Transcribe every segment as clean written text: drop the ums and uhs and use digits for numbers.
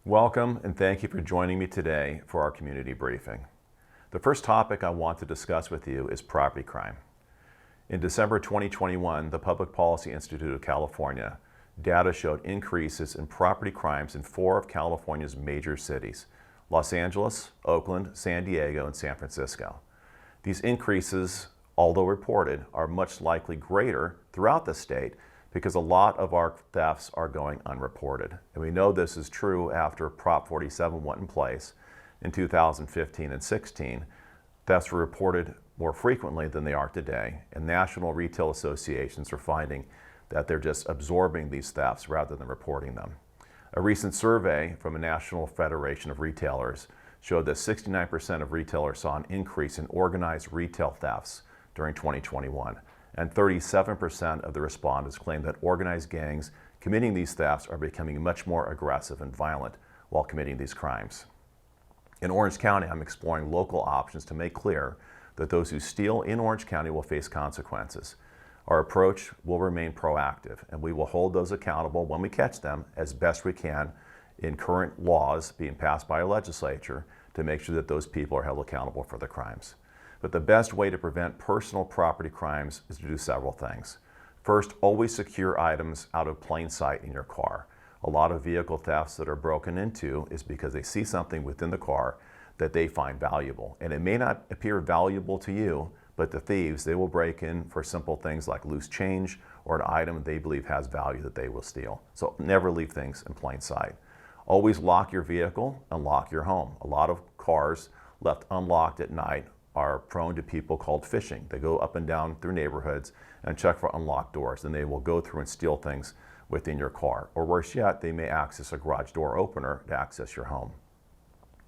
Welcome and thank you for joining me today for our community briefing. The first topic I want to discuss with you is property crime. In December 2021, the Public Policy Institute of California data showed increases in property crimes in 4 of California's major cities: Los Angeles, Oakland, San Diego, and San Francisco. These increases, although reported, are much likely greater throughout the state because a lot of our thefts are going unreported. And we know this is true after Prop 47 went in place in 2015 and 16. Thefts were reported more frequently than they are today, and national retail associations are finding that they're just absorbing these thefts rather than reporting them. A recent survey from a National Federation of Retailers showed that 69% of retailers saw an increase in organized retail thefts during 2021. And 37% of the respondents claimed that organized gangs committing these thefts are becoming much more aggressive and violent while committing these crimes. In Orange County, I'm exploring local options to make clear that those who steal in Orange County will face consequences. Our approach will remain proactive, and we will hold those accountable when we catch them as best we can in current laws being passed by our legislature to make sure that those people are held accountable for their crimes. But the best way to prevent personal property crimes is to do several things. First, always secure items out of plain sight in your car. A lot of vehicle thefts that are broken into is because they see something within the car that they find valuable. And it may not appear valuable to you, but the thieves, they will break in for simple things like loose change or an item they believe has value that they will steal. So never leave things in plain sight. Always lock your vehicle and lock your home. A lot of cars left unlocked at night are prone to people called phishing. They go up and down through neighborhoods and check for unlocked doors, and they will go through and steal things within your car. Or worse yet, they may access a garage door opener to access your home.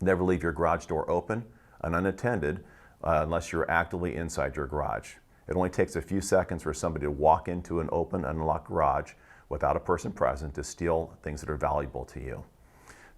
Never leave your garage door open and unattended unless you're actively inside your garage. It only takes a few seconds for somebody to walk into an open, unlocked garage without a person present to steal things that are valuable to you.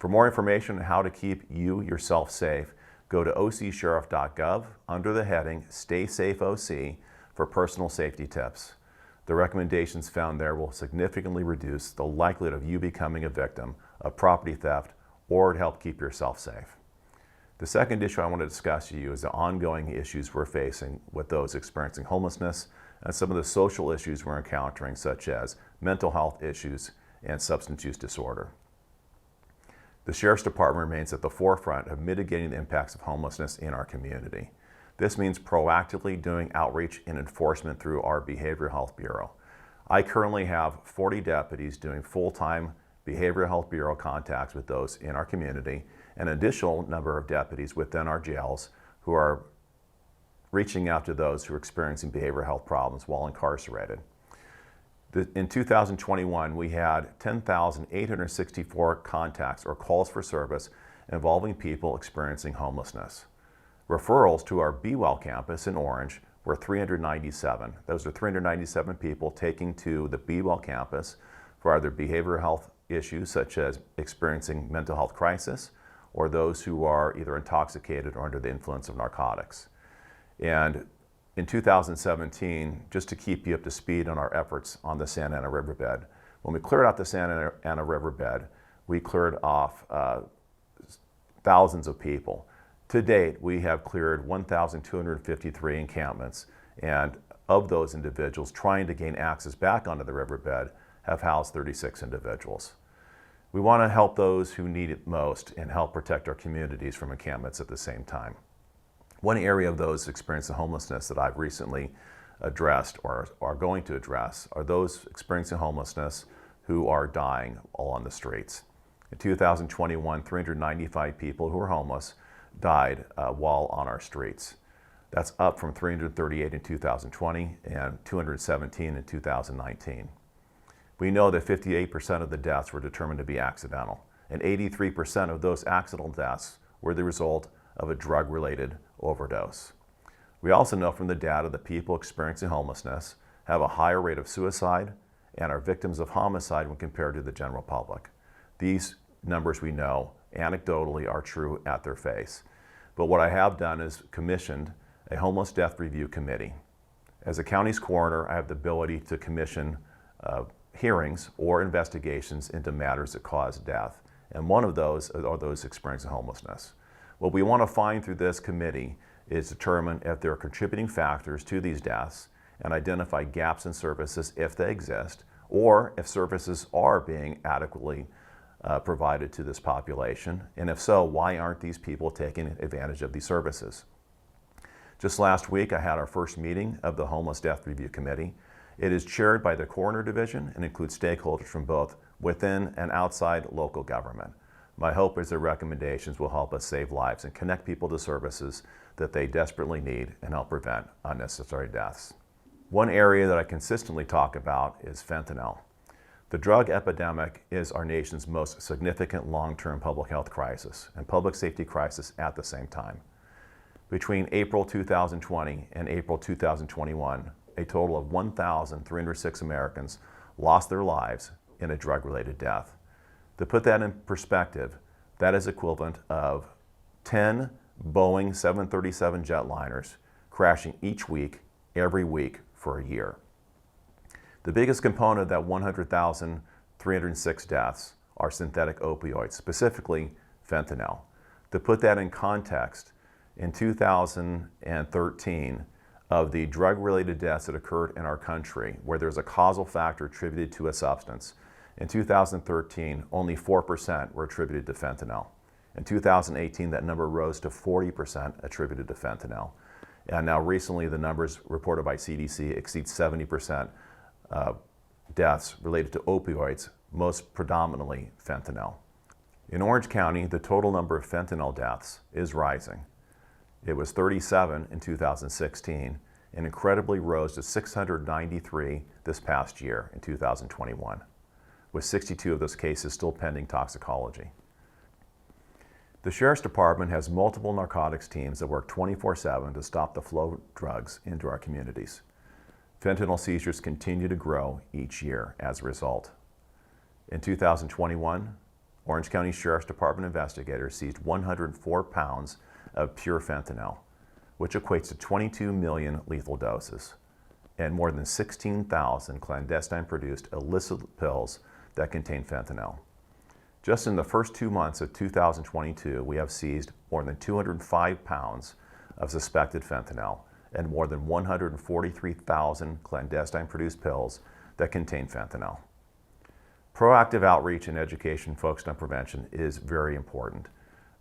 For more information on how to keep you yourself safe, go to ocsheriff.gov under the heading Stay Safe OC for personal safety tips. The recommendations found there will significantly reduce the likelihood of you becoming a victim of property theft or to help keep yourself safe. The second issue I want to discuss with you is the ongoing issues we're facing with those experiencing homelessness and some of the social issues we're encountering, such as mental health issues and substance use disorder. The Sheriff's Department remains at the forefront of mitigating the impacts of homelessness in our community. This means proactively doing outreach and enforcement through our Behavioral Health Bureau. I currently have 40 deputies doing full-time Behavioral Health Bureau contacts with those in our community, and an additional number of deputies within our jails who are reaching out to those who are experiencing behavioral health problems while incarcerated. In 2021, we had 10,864 contacts or calls for service involving people experiencing homelessness. Referrals to our Be Well campus in Orange were 397. Those are 397 people taking to the Be Well campus for either behavioral health issues such as experiencing mental health crisis or those who are either intoxicated or under the influence of narcotics. And in 2017, just to keep you up to speed on our efforts on the Santa Ana riverbed, when we cleared out the Santa Ana riverbed, we cleared off thousands of people. To date, we have cleared 1,253 encampments, and of those individuals trying to gain access back onto the riverbed have housed 36 individuals. We want to help those who need it most and help protect our communities from encampments at the same time. One area of those experiencing homelessness that I've recently addressed or are going to address are those experiencing homelessness who are dying all on the streets. In 2021, 395 people who were homeless died while on our streets. That's up from 338 in 2020 and 217 in 2019. We know that 58% of the deaths were determined to be accidental, and 83% of those accidental deaths were the result of a drug-related overdose. We also know from the data that people experiencing homelessness have a higher rate of suicide and are victims of homicide when compared to the general public. These numbers we know anecdotally are true at their face. But what I have done is commissioned a homeless death review committee. As a county's coroner, I have the ability to commission hearings or investigations into matters that cause death. and one of those are those experiencing homelessness. What we want to find through this committee is determine if there are contributing factors to these deaths and identify gaps in services if they exist, or if services are being adequately provided to this population, and if so, why aren't these people taking advantage of these services? Just last week, I had our first meeting of the Homeless Death Review Committee. It is chaired by the Coroner Division and includes stakeholders from both within and outside local government. My hope is their recommendations will help us save lives and connect people to services that they desperately need and help prevent unnecessary deaths. One area that I consistently talk about is fentanyl. The drug epidemic is our nation's most significant long-term public health crisis and public safety crisis at the same time. Between April 2020 and April 2021, a total of 1,306 Americans lost their lives in a drug-related death. To put that in perspective, that is equivalent of 10 Boeing 737 jetliners crashing each week, every week for a year. The biggest component of that 100,306 deaths are synthetic opioids, specifically fentanyl. To put that in context, in 2013, of the drug-related deaths that occurred in our country, where there's a causal factor attributed to a substance, in 2013, only 4% were attributed to fentanyl. In 2018, that number rose to 40% attributed to fentanyl. And now recently, the numbers reported by CDC exceed 70% deaths related to opioids, most predominantly fentanyl. In Orange County, the total number of fentanyl deaths is rising. It was 37 in 2016 and incredibly rose to 693 this past year in 2021, with 62 of those cases still pending toxicology. The Sheriff's Department has multiple narcotics teams that work 24/7 to stop the flow of drugs into our communities. Fentanyl seizures continue to grow each year as a result. In 2021, Orange County Sheriff's Department investigators seized 104 pounds of pure fentanyl, which equates to 22 million lethal doses, and more than 16,000 clandestine-produced illicit pills that contain fentanyl. Just in the first 2 months of 2022, we have seized more than 205 pounds of suspected fentanyl and more than 143,000 clandestine-produced pills that contain fentanyl. Proactive outreach and education focused on prevention is very important.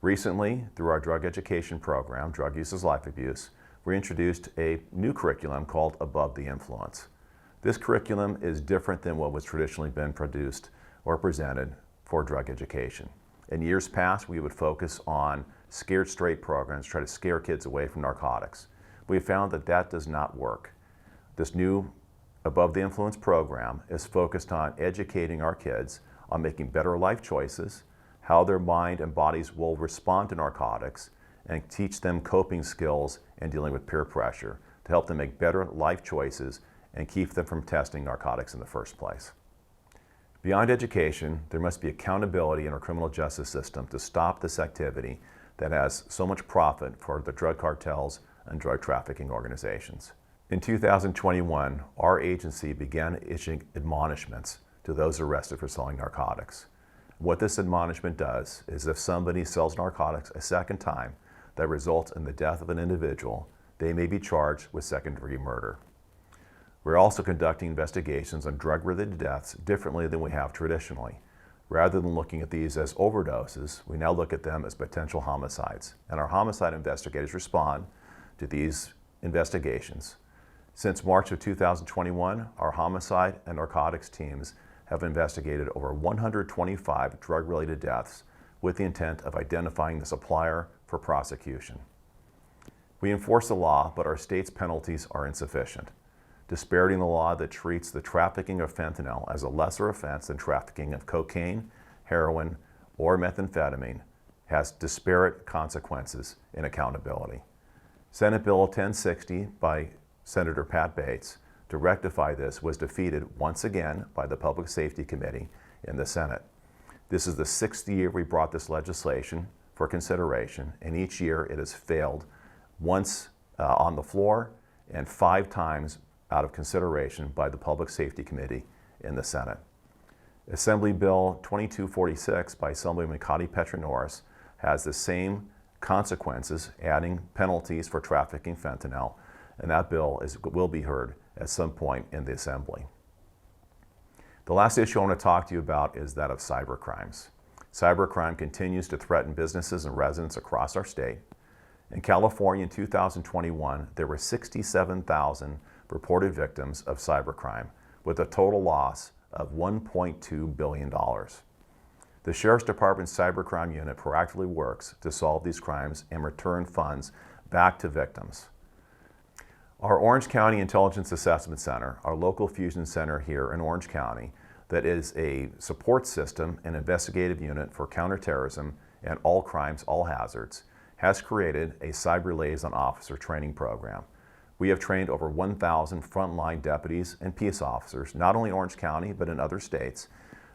Recently, through our drug education program, Drug Use is Life Abuse, we introduced a new curriculum called Above the Influence. This curriculum is different than what was traditionally been produced or presented for drug education. In years past, we would focus on scared straight programs, try to scare kids away from narcotics. We found that that does not work. This new Above the Influence program is focused on educating our kids on making better life choices, how their mind and bodies will respond to narcotics, and teach them coping skills and dealing with peer pressure to help them make better life choices and keep them from testing narcotics in the first place. Beyond education, there must be accountability in our criminal justice system to stop this activity that has so much profit for the drug cartels and drug trafficking organizations. In 2021, our agency began issuing admonishments to those arrested for selling narcotics. What this admonishment does is if somebody sells narcotics a second time that results in the death of an individual, they may be charged with second-degree murder. We're also conducting investigations on drug-related deaths differently than we have traditionally. Rather than looking at these as overdoses, we now look at them as potential homicides, and our homicide investigators respond to these investigations. Since March of 2021, our homicide and narcotics teams have investigated over 125 drug-related deaths with the intent of identifying the supplier for prosecution. We enforce the law, but our state's penalties are insufficient. Disparity in the law that treats the trafficking of fentanyl as a lesser offense than trafficking of cocaine, heroin, or methamphetamine has disparate consequences in accountability. Senate Bill 1060 by Senator Pat Bates to rectify this was defeated once again by the Public Safety Committee in the Senate. This is the 6th year we brought this legislation for consideration, and each year it has failed once on the floor and 5 times out of consideration by the Public Safety Committee in the Senate. Assembly Bill 2246 by Assemblyman Cotty Petra-Norris has the same consequences, adding penalties for trafficking fentanyl, and that bill will be heard at some point in the Assembly. The last issue I want to talk to you about is that of cybercrimes. Cybercrime continues to threaten businesses and residents across our state. In California in 2021, there were 67,000 reported victims of cybercrime, with a total loss of $1.2 billion. The Sheriff's Department's Cybercrime Unit proactively works to solve these crimes and return funds back to victims. Our Orange County Intelligence Assessment Center, our local fusion center here in Orange County, that is a support system and investigative unit for counterterrorism and all crimes, all hazards, has created a cyber liaison officer training program. We have trained over 1,000 frontline deputies and peace officers, not only in Orange County, but in other states,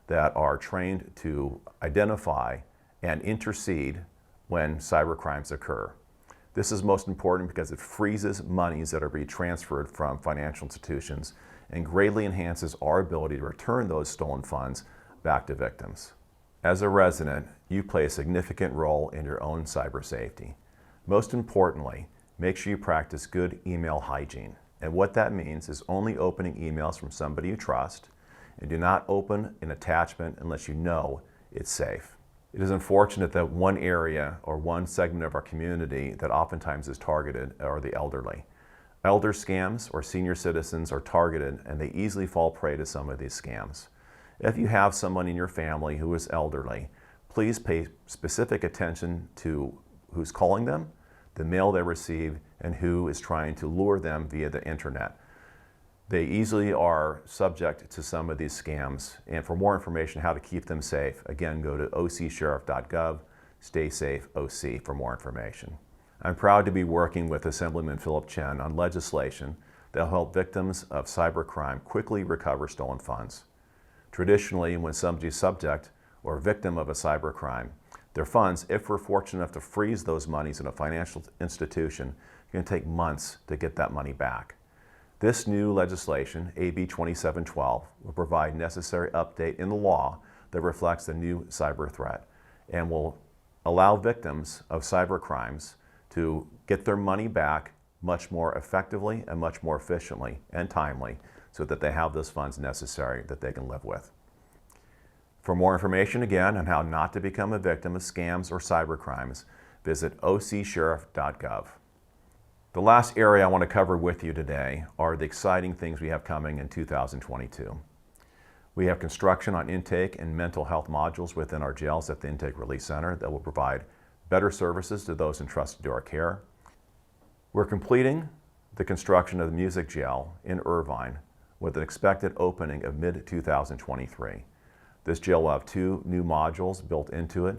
that are trained to identify and intercede when cyber crimes occur. This is most important because it freezes monies that are being transferred from financial institutions and greatly enhances our ability to return those stolen funds back to victims. As a resident, you play a significant role in your own cyber safety. Most importantly, make sure you practice good email hygiene. And what that means is only opening emails from somebody you trust, and do not open an attachment unless you know it's safe. It is unfortunate that one area or one segment of our community that oftentimes is targeted are the elderly. Elder scams or senior citizens are targeted, and they easily fall prey to some of these scams. If you have someone in your family who is elderly, please pay specific attention to who's calling them, the mail they receive, and who is trying to lure them via the internet. They easily are subject to some of these scams, and for more information how to keep them safe, again, go to ocsheriff.gov, stay safe OC for more information. I'm proud to be working with Assemblyman Philip Chen on legislation that will help victims of cybercrime quickly recover stolen funds. Traditionally, when somebody's subject or victim of a cybercrime, their funds, if we're fortunate enough to freeze those monies in a financial institution, it's going to take months to get that money back. This new legislation, AB 2712, will provide necessary update in the law that reflects the new cyber threat and will allow victims of cyber crimes to get their money back much more effectively and much more efficiently and timely so that they have those funds necessary that they can live with. For more information, again, on how not to become a victim of scams or cyber crimes, visit ocsheriff.gov. The last area I want to cover with you today are the exciting things we have coming in 2022. We have construction on intake and mental health modules within our jails at the Intake Release Center that will provide better services to those entrusted to our care. We're completing the construction of the music jail in Irvine with an expected opening of mid-2023. This jail will have 2 new modules built into it.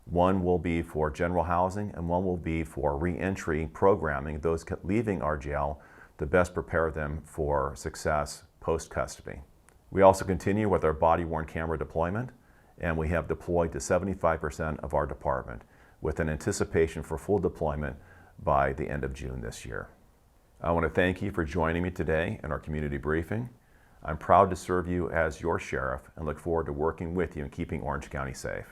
One will be for general housing and one will be for re-entry programming, those leaving our jail to best prepare them for success post-custody. We also continue with our body-worn camera deployment, and we have deployed to 75% of our department with an anticipation for full deployment by the end of June this year. I want to thank you for joining me today in our community briefing. I'm proud to serve you as your sheriff and look forward to working with you in keeping Orange County safe.